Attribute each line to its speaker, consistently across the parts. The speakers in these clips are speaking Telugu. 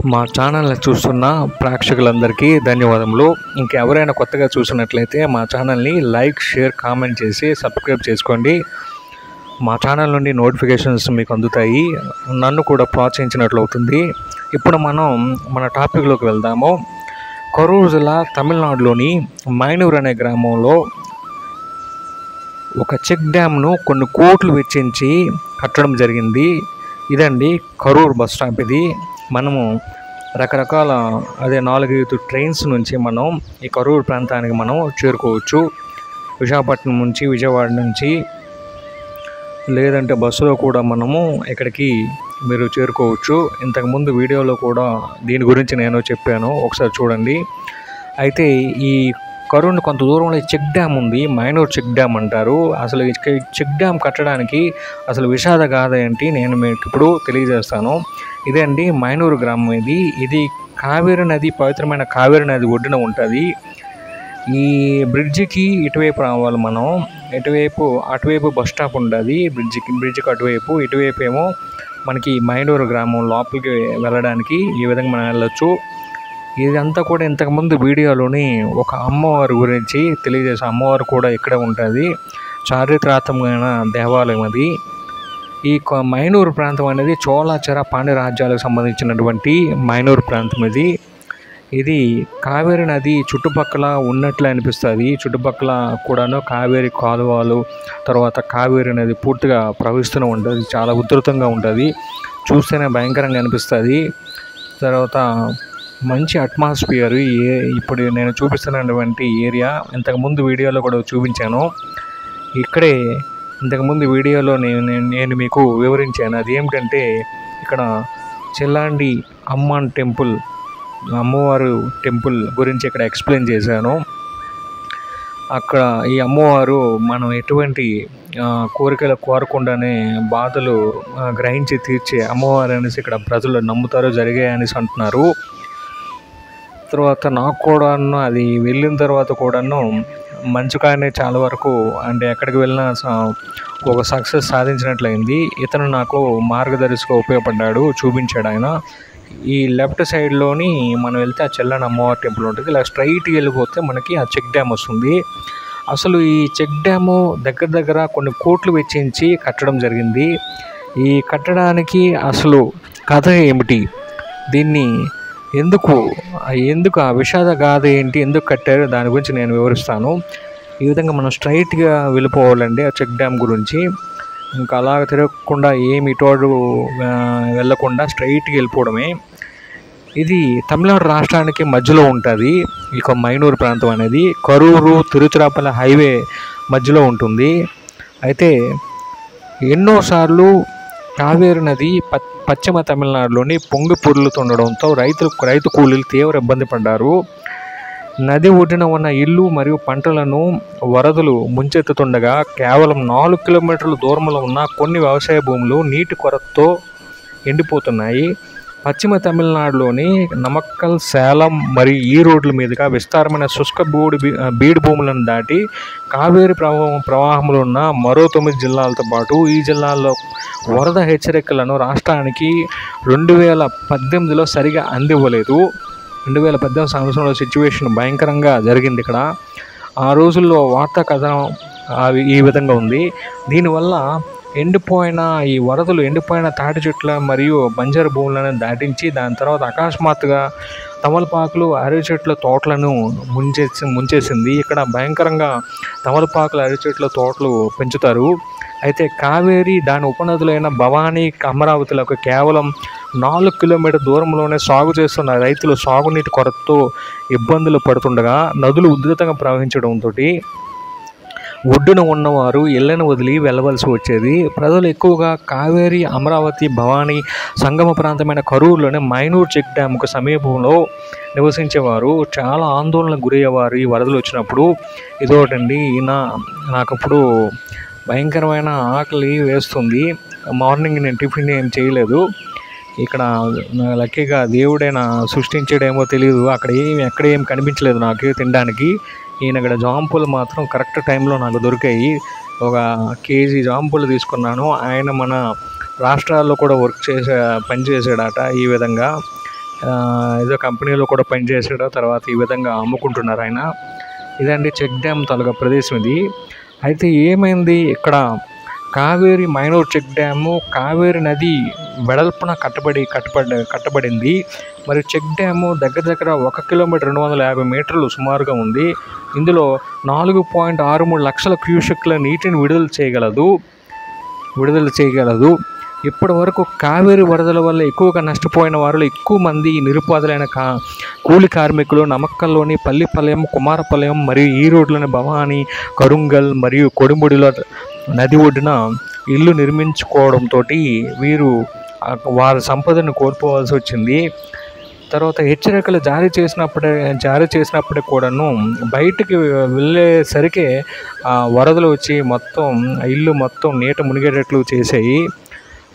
Speaker 1: మా ఛానల్ని చూస్తున్న ప్రేక్షకులందరికీ ధన్యవాదములు. ఇంకెవరైనా కొత్తగా చూసినట్లయితే మా ఛానల్ని లైక్, షేర్, కామెంట్ చేసి సబ్స్క్రైబ్ చేసుకోండి. మా ఛానల్ నుండి నోటిఫికేషన్స్ మీకు అందుతాయి, నన్ను కూడా ప్రోత్సహించినట్లు అవుతుంది. ఇప్పుడు మనం మన టాపిక్లోకి వెళ్దాము. కరూర్ జిల్లా తమిళనాడులోని మైనూర్ అనే గ్రామంలో ఒక చెక్ డ్యామ్ను కొన్ని కోట్లు వెచ్చించి కట్టడం జరిగింది. ఇదండి కరూర్ బస్ స్టాప్. ఇది మనము రకరకాల 4-5 ట్రైన్స్ నుంచి మనం ఈ కరూర్ ప్రాంతానికి మనం చేరుకోవచ్చు. విశాఖపట్నం నుంచి, విజయవాడ నుంచి, లేదంటే బస్సులో కూడా మనము ఇక్కడికి మీరు చేరుకోవచ్చు. ఇంతకుముందు వీడియోలో కూడా దీని గురించి నేను చెప్పాను, ఒకసారి చూడండి. అయితే ఈ కరూర్ కొంత దూరంలో చెక్ డ్యామ్ ఉంది, మైనూర్ చెక్ డ్యామ్ అంటారు. అసలు ఈ చెక్ డ్యామ్ కట్టడానికి అసలు విషాద గాథ ఏంటి నేను మీకు ఇప్పుడు తెలియజేస్తాను. ఇదే అండి మైనూరు గ్రామం. ఇది కావేరి నది, పవిత్రమైన కావేరి నది ఒడ్డున ఉంటుంది. ఈ బ్రిడ్జికి ఇటువైపు రావాలి మనం. అటువైపు బస్ స్టాప్ ఉంటుంది. బ్రిడ్జికి ఇటువైపు ఏమో మనకి మైనూరు గ్రామం లోపలికి వెళ్ళడానికి ఈ విధంగా మనం వెళ్ళొచ్చు. ఇదంతా కూడా ఇంతకుముందు వీడియోలోని ఒక అమ్మవారి గురించి తెలియజేసే అమ్మవారు కూడా ఇక్కడే ఉంటుంది. చారిత్రాత్మకమైన దేవాలయం అది. ఈ మైనూరు ప్రాంతం అనేది చోళ పాండ్య రాజ్యాలకు సంబంధించినటువంటి మైనూరు ప్రాంతం ఇది కావేరి నది చుట్టుపక్కల ఉన్నట్లు అనిపిస్తుంది. చుట్టుపక్కల కూడాను కావేరి కాలువలు, తర్వాత కావేరి నది పూర్తిగా ప్రవహిస్తూనే ఉంటుంది. చాలా ఉధృతంగా ఉంటుంది, చూస్తేనే భయంకరంగా అనిపిస్తుంది. తర్వాత మంచి అట్మాస్ఫియర్ ఇప్పుడు నేను చూపిస్తున్నటువంటి ఏరియా. ఇంతకుముందు వీడియోలో కూడా చూపించాను. ఇక్కడే ఇంతకుముందు వీడియోలో నేను మీకు వివరించాను. అది ఏమిటంటే ఇక్కడ చెల్లాండి అమ్మవారు టెంపుల్ గురించి ఇక్కడ ఎక్స్ప్లెయిన్ చేశాను. అక్కడ ఈ అమ్మవారు మనం ఎటువంటి కోరికలు కోరకుండానే బాధలు గ్రహించి తీర్చే అమ్మవారు అనేసి ఇక్కడ ప్రజలు నమ్ముతారు, జరిగాయనేసి అంటున్నారు. తర్వాత నాకు కూడా అది వెళ్ళిన తర్వాత కూడాను మంచిగానే చాలా వరకు, అంటే ఎక్కడికి వెళ్ళినా ఒక సక్సెస్ సాధించినట్లయింది. ఇతను నాకు మార్గదర్శిగా ఉపయోగపడ్డాడు, చూపించాడు ఆయన. ఈ లెఫ్ట్ సైడ్లోని మనం వెళ్తే ఆ చెల్లని అమ్మవారి టెంపుల్ ఉంటుంది. ఇలా స్ట్రైట్గా వెళ్ళిపోతే మనకి ఆ చెక్ డ్యామ్ వస్తుంది. అసలు ఈ చెక్ డ్యాము దగ్గర కొన్ని కోట్లు వెచ్చించి కట్టడం జరిగింది. ఈ కట్టడానికి అసలు కథ ఏమిటి, దీన్ని ఎందుకు ఆ విషాద గాథ ఏంటి, ఎందుకు కట్టారు, దాని గురించి నేను వివరిస్తాను. ఈ విధంగా మనం స్ట్రైట్గా వెళ్ళిపోవాలండి ఆ చెక్ డ్యామ్ గురించి. ఇంకా అలాగ తిరగకుండా ఏమి ఇటోడు వెళ్ళకుండా స్ట్రైట్గా వెళ్ళిపోవడమే. ఇది తమిళనాడు రాష్ట్రానికి మధ్యలో ఉంటుంది. ఇక మైనూరు ప్రాంతం అనేది కరూరు తిరుచిరాపల్లి హైవే మధ్యలో ఉంటుంది. అయితే ఎన్నోసార్లు కావేరి నది పశ్చిమ తమిళనాడులోని పొంగి పొర్లుతుండడంతో రైతు కూలీలు తీవ్ర ఇబ్బంది పడ్డారు. నది ఒడ్డున ఉన్న ఇల్లు మరియు పంటలను వరదలు ముంచెత్తుతుండగా కేవలం 4 కిలోమీటర్ల దూరంలో ఉన్న కొన్ని వ్యవసాయ భూములు నీటి కొరతతో ఎండిపోతున్నాయి. పశ్చిమ తమిళనాడులోని నమక్కల్, సేలం మరియు ఈ రోడ్ల మీదుగా విస్తారమైన శుష్క బీడు భూములను దాటి కావేరి ప్రవాహంలో ఉన్న మరో 9 జిల్లాలతో పాటు ఈ జిల్లాల్లో వరద హెచ్చరికలను రాష్ట్రానికి 2018లో సరిగా అందివ్వలేదు. 2018 సంవత్సరంలో సిచ్యువేషన్ భయంకరంగా జరిగింది ఇక్కడ. ఆ రోజుల్లో వార్తా కథనం ఈ విధంగా ఉంది. దీనివల్ల ఎండిపోయిన తాటి చెట్ల మరియు బంజరు భూములను దాటించి దాని తర్వాత అకస్మాత్తుగా తమలపాకులు, అరటి చెట్ల తోటలను ముంచేసింది. ఇక్కడ భయంకరంగా తమలపాకులు, అరటి చెట్ల తోటలు పెంచుతారు. అయితే కావేరి, దాని ఉపనదులైన భవానీ, అమరావతిలకు కేవలం 4 కిలోమీటర్ దూరంలోనే సాగు చేస్తున్న రైతులు సాగునీటి కొరతతో ఇబ్బందులు పడుతుండగా నదులు ఉధృతంగా ప్రవహించడంతో ఒడ్డున ఉన్నవారు ఇళ్లను వదిలి వెళ్ళవలసి వచ్చేది. ప్రజలు ఎక్కువగా కావేరి, అమరావతి, భవానీ సంగమ ప్రాంతమైన కరూరులోని మైనూర్ చెక్ డ్యామ్కు సమీపంలో నివసించేవారు. చాలా ఆందోళనకు గురయ్యేవారు ఈ వరదలు వచ్చినప్పుడు. ఇదోటండి, నాకప్పుడు భయంకరమైన ఆకలి వేస్తుంది. మార్నింగ్ నేను టిఫిన్ ఏం చేయలేదు. ఇక్కడ లక్కీగా దేవుడైనా సృష్టించాడేమో తెలియదు, ఎక్కడ ఏం కనిపించలేదు నాకు తినడానికి. ఇక్కడ జాంపులు మాత్రం కరెక్ట్ టైంలో నాకు దొరికాయి. 1 కేజీ జాంపులు తీసుకున్నాను. ఆయన మన రాష్ట్రాల్లో కూడా పనిచేసాడట. ఈ విధంగా ఏదో కంపెనీలో కూడా పనిచేసాడు, తర్వాత ఈ విధంగా అమ్ముకుంటున్నారు ఆయన. ఇదండి చెక్ డ్యామ్ తాలూకా ప్రదేశం ఇది. అయితే ఏమైంది ఇక్కడ, కావేరి మైనూర్ చెక్ డ్యాము కావేరి నది వెడల్పున కట్టబడింది. మరి చెక్ డ్యాము దగ్గర 1 కిలోమీటర్ 250 మీటర్లు సుమారుగా ఉంది. ఇందులో 4.63 లక్షల క్యూసెక్ల నీటిని విడుదల చేయగలదు. ఇప్పటి వరకు కావేరి వరదల వల్ల ఎక్కువగా నష్టపోయిన వారిలో ఎక్కువ మంది నిరుపాధులైన కూలి కార్మికులు నమక్కల్లోని పల్లిపాలెం, కుమారపాలెం మరియు ఈరోడ్లోని భవానీ, కరుంగల్ మరియు కొడుముడిలో నది ఒడ్డున ఇల్లు నిర్మించుకోవడంతో వీరు వారి సంపదను కోల్పోవాల్సి వచ్చింది. తర్వాత హెచ్చరికలు జారీ చేసినప్పుడే కూడాను బయటికి వెళ్ళేసరికి వరదలు వచ్చి ఇల్లు మొత్తం నీట మునిగేటట్లు చేసాయి.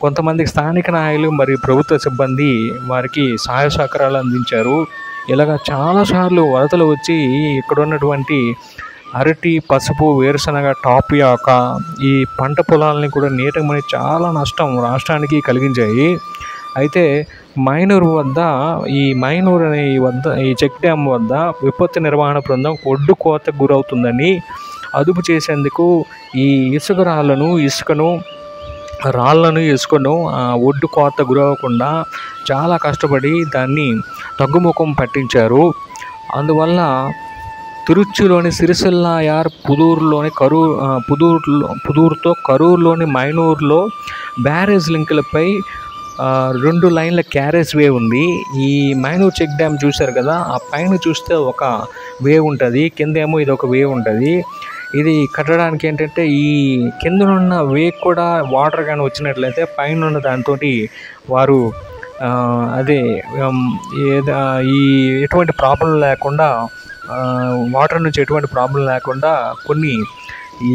Speaker 1: కొంతమంది స్థానిక నాయకులు మరియు ప్రభుత్వ సిబ్బంది వారికి సహాయ సహకారాలు అందించారు. ఇలాగ చాలాసార్లు వరదలు వచ్చి ఇక్కడ ఉన్నటువంటి అరటి, పసుపు, వేరుశనగ, టాపియాక ఈ పంట పొలాలని కూడా నీట మునిగి చాలా నష్టం రాష్ట్రానికి కలిగించాయి. అయితే ఈ చెక్ డ్యామ్ వద్ద విపత్తు నిర్వహణ బృందం ఒడ్డు కోతకు గురవుతుందని అదుపు చేసేందుకు ఈ ఇసుకను ఒడ్డు కోత గురవకుండా చాలా కష్టపడి దాన్ని తగ్గుముఖం పట్టించారు. అందువల్ల తిరుచిలోని సిరిసిల్లాయార్, పుదూరుతో కరూరులోని మైనూరులో బ్యారేజ్ లింకులపై 2 లైన్ల క్యారేజ్ వే ఉంది. ఈ మైనూర్ చెక్ డ్యామ్ చూశారు కదా, ఆ పైన చూస్తే ఒక వే ఉంటుంది, కిందేమో ఇది ఒక వే ఉంటుంది. ఇది కట్టడానికి ఏంటంటే ఈ కిందనున్న వే కూడా వాటర్ కానీ వచ్చినట్లయితే పైన ఉన్న దాంతో వారు ఎటువంటి ప్రాబ్లం లేకుండా, వాటర్ నుంచి ఎటువంటి ప్రాబ్లం లేకుండా కొన్ని ఈ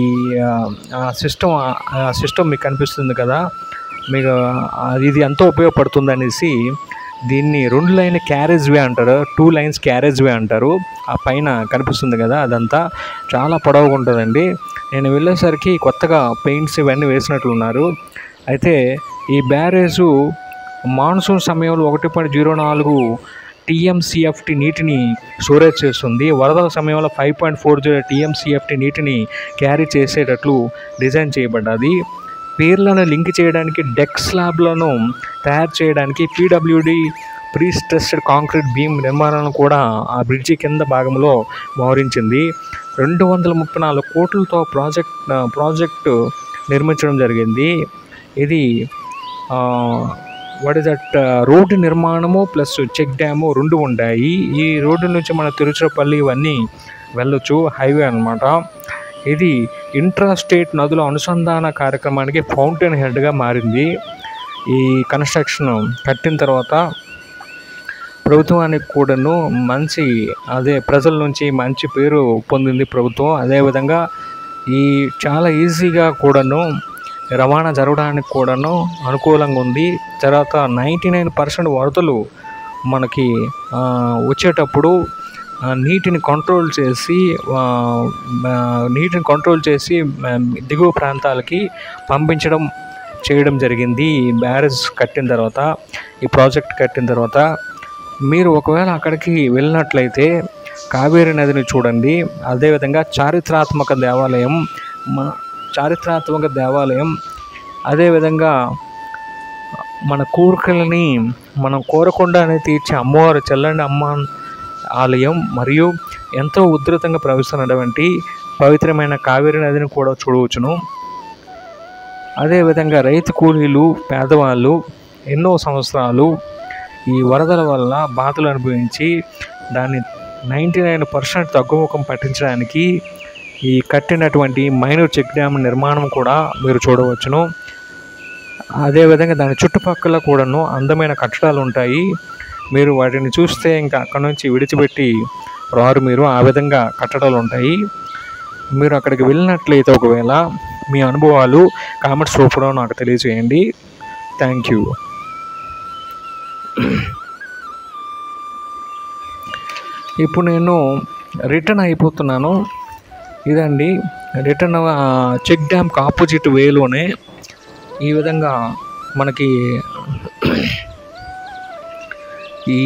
Speaker 1: సిస్టమ్ మీకు కనిపిస్తుంది కదా, మీకు ఇది ఎంతో ఉపయోగపడుతుంది అనేసి దీన్ని 2 లైన్ క్యారేజ్ వే అంటారు, 2 లైన్స్ క్యారేజ్ వే అంటారు. ఆ పైన కనిపిస్తుంది కదా, అదంతా చాలా పొడవుగా ఉంటుందండి. నేను వెళ్ళేసరికి కొత్తగా పెయింట్స్ ఇవన్నీ వేసినట్లున్నారు. అయితే ఈ బ్యారేజు మాన్సూన్ సమయంలో 1.04 TMCFT నీటిని స్టోరేజ్ చేస్తుంది. వరదల సమయంలో 5.40 TMCFT నీటిని క్యారీ చేసేటట్లు డిజైన్ చేయబడ్డది. పేర్లను లింక్ చేయడానికి, డెక్ స్లాబ్లను తయారు చేయడానికి PWD pre stressed concrete beam నిర్మాణాలను కూడా ఆ బ్రిడ్జి కింద భాగంలో మోహరించింది. 234 కోట్లతో ప్రాజెక్టు నిర్మించడం జరిగింది. ఇది రోడ్డు నిర్మాణము ప్లస్ చెక్ డ్యాము 2 ఉంటాయి. ఈ రోడ్డు నుంచి మన తిరుచిరపల్లి ఇవన్నీ వెళ్ళొచ్చు, హైవే అన్నమాట. ఇది ఇంట్రాస్టేట్ నదుల అనుసంధాన కార్యక్రమానికి ఫౌంటైన్ హెడ్గా మారింది. ఈ కన్స్ట్రక్షన్ కట్టిన తర్వాత ప్రభుత్వానికి కూడాను ప్రజల నుంచి మంచి పేరు పొందింది ప్రభుత్వం. అదేవిధంగా చాలా ఈజీగా కూడాను రవాణా జరగడానికి కూడాను అనుకూలంగా ఉంది. తర్వాత 99% వరదలు మనకి వచ్చేటప్పుడు నీటిని కంట్రోల్ చేసి దిగువ ప్రాంతాలకి చేయడం జరిగింది. ఈ బ్యారేజ్ కట్టిన తర్వాత, ఈ ప్రాజెక్ట్ కట్టిన తర్వాత మీరు ఒకవేళ అక్కడికి వెళ్ళినట్లయితే కావేరీ నదిని చూడండి. అదేవిధంగా చారిత్రాత్మక దేవాలయం, అదేవిధంగా మన కోరికలని మనం కోరకుండానే తీర్చే అమ్మవారు చల్లని అమ్మ ఆలయం, మరియు ఎంతో ఉధృతంగా ప్రవహిస్తున్నటువంటి పవిత్రమైన కావేరీ నదిని కూడా చూడవచ్చును. అదేవిధంగా రైతు కూలీలు, పేదవాళ్ళు ఎన్నో సంవత్సరాలు ఈ వరదల వల్ల బాధలు అనుభవించి దాన్ని 99% తగ్గుముఖం పట్టించడానికి ఈ కట్టినటువంటి మైనూర్ చెక్ డ్యామ్ నిర్మాణం కూడా మీరు చూడవచ్చును. అదేవిధంగా దాని చుట్టుపక్కల కూడాను అందమైన కట్టడాలు ఉంటాయి. మీరు వాటిని చూస్తే ఇంకా అక్కడ నుంచి విడిచిపెట్టి రారు మీరు. ఆ విధంగా కట్టడాలు ఉంటాయి. మీరు అక్కడికి వెళ్ళినట్లయితే ఒకవేళ మీ అనుభవాలు కామెంట్స్ రూపంలో నాకు తెలియజేయండి. Thank you. ఇప్పుడు నేను రిటర్న్ అయిపోతున్నాను. ఇదండి రిటర్న్ చెక్ డ్యామ్కి ఆపోజిట్ వేలోనే ఈ విధంగా మనకి ఈ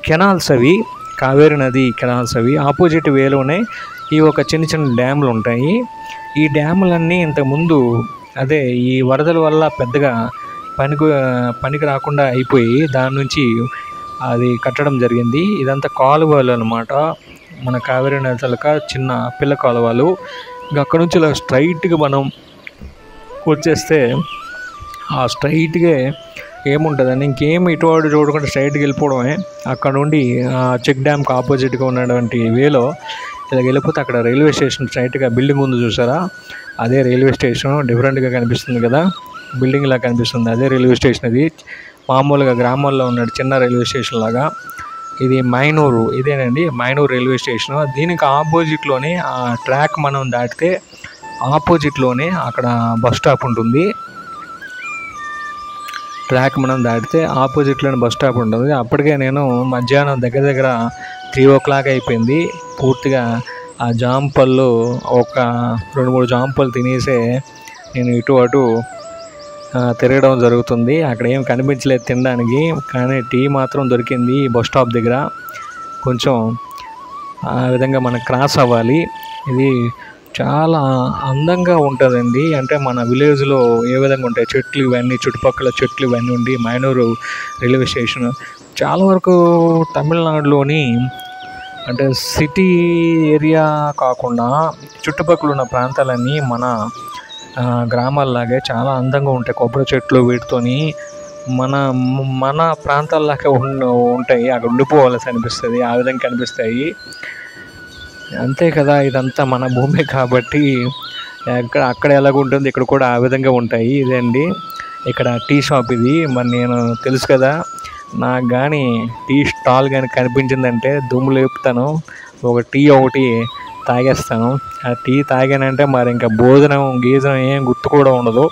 Speaker 1: కెనాల్స్ అవి, కావేరీ నది కెనాల్స్ అవి ఆపోజిట్ వేలోనే ఈ ఒక చిన్న చిన్న డ్యాములు ఉంటాయి. ఈ డ్యాములన్నీ ఇంతకుముందు అదే ఈ వరదల వల్ల పెద్దగా పనికి రాకుండా అయిపోయి దాని నుంచి అది కట్టడం జరిగింది. ఇదంతా కాలువలు అనమాట, మన కావేరీ నది తలక చిన్న పిల్ల కాలువలు. ఇంకా అక్కడ నుంచి ఇలా స్ట్రైట్గా మనం వచ్చేస్తే ఆ స్ట్రైట్గా ఏముంటుందని ఇంకేం ఇటువంటి చూడకుండా స్ట్రైట్గా వెళ్ళిపోవడమే. అక్కడ నుండి చెక్ డ్యామ్కి ఆపోజిట్గా ఉన్నటువంటి వేలో ఇలా వెళ్ళిపోతే అక్కడ రైల్వే స్టేషన్ స్ట్రైట్గా బిల్డింగ్ ఉంది చూసారా, అదే రైల్వే స్టేషన్. డిఫరెంట్గా కనిపిస్తుంది కదా, బిల్డింగ్ ఇలా కనిపిస్తుంది, అదే రైల్వే స్టేషన్. ఇది మామూలుగా గ్రామాల్లో ఉన్న చిన్న రైల్వే స్టేషన్ లాగా. ఇది మైనూరు, ఇదేనండి మైనూరు రైల్వే స్టేషన్. దీనికి ఆపోజిట్లోనే ఆ ట్రాక్ మనం దాటితే ఆపోజిట్లోనే అక్కడ బస్ స్టాప్ ఉంటుంది. ట్రాక్ మనం దాటితే ఆపోజిట్లోనే బస్ స్టాప్ ఉంటుంది. అప్పటికే నేను మధ్యాహ్నం దగ్గర 3 o'clock అయిపోయింది. పూర్తిగా ఆ జామ పళ్ళు ఒక 2-3 జామ పళ్ళు తినేసే నేను ఇటు అటు తిరగడం జరుగుతుంది. అక్కడ ఏం కనిపించలేదు తినడానికి, కానీ టీ మాత్రం దొరికింది బస్ స్టాప్ దగ్గర. కొంచెం ఆ విధంగా మనం క్రాస్ అవ్వాలి. ఇది చాలా అందంగా ఉంటుందండి. అంటే మన విలేజ్లో ఏ విధంగా ఉంటాయి చెట్లు ఇవన్నీ, చుట్టుపక్కల చెట్లు ఇవన్నీ ఉండి మైనూరు రైల్వే స్టేషన్ చాలా వరకు తమిళనాడులోని అంటే సిటీ ఏరియా కాకుండా చుట్టుపక్కల ఉన్న ప్రాంతాలన్నీ మన గ్రామాల్లాగే చాలా అందంగా ఉంటాయి. కొబ్బరి చెట్లు వీటితోని మన ప్రాంతాల్లాగే ఉంటాయి. అక్కడ ఉండిపోవాల్సి అనిపిస్తుంది, ఆ విధంగా కనిపిస్తాయి. అంతే కదా, ఇదంతా మన భూమి కాబట్టి అక్కడ ఎలాగుంటుంది ఇక్కడ కూడా ఆ విధంగా ఉంటాయి. ఇదండి ఇక్కడ టీ షాప్ ఇది. మరి నేను తెలుసు కదా, నాకు కానీ టీ స్టాల్ కానీ కనిపించిందంటే దుమ్ము లేపుతాను, ఒక టీ ఒకటి తాగేస్తాను. ఆ టీ తాగానంటే మరి ఇంకా భోజనం గీజనం ఏం గుర్తు కూడా ఉండదు.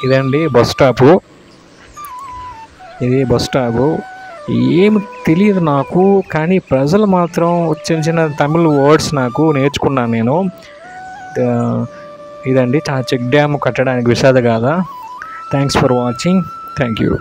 Speaker 1: ఇదండి బస్ స్టాపు, ఇది బస్ స్టాపు. ఏమి తెలియదు నాకు, కానీ ప్రజలు మాత్రం చిన్న చిన్న తమిళ్ వర్డ్స్ నాకు నేర్చుకున్నాను నేను. ఇదండి చెక్ డ్యామ్ కట్టడానికి విషాద గాథ. Thanks for watching. Thank you.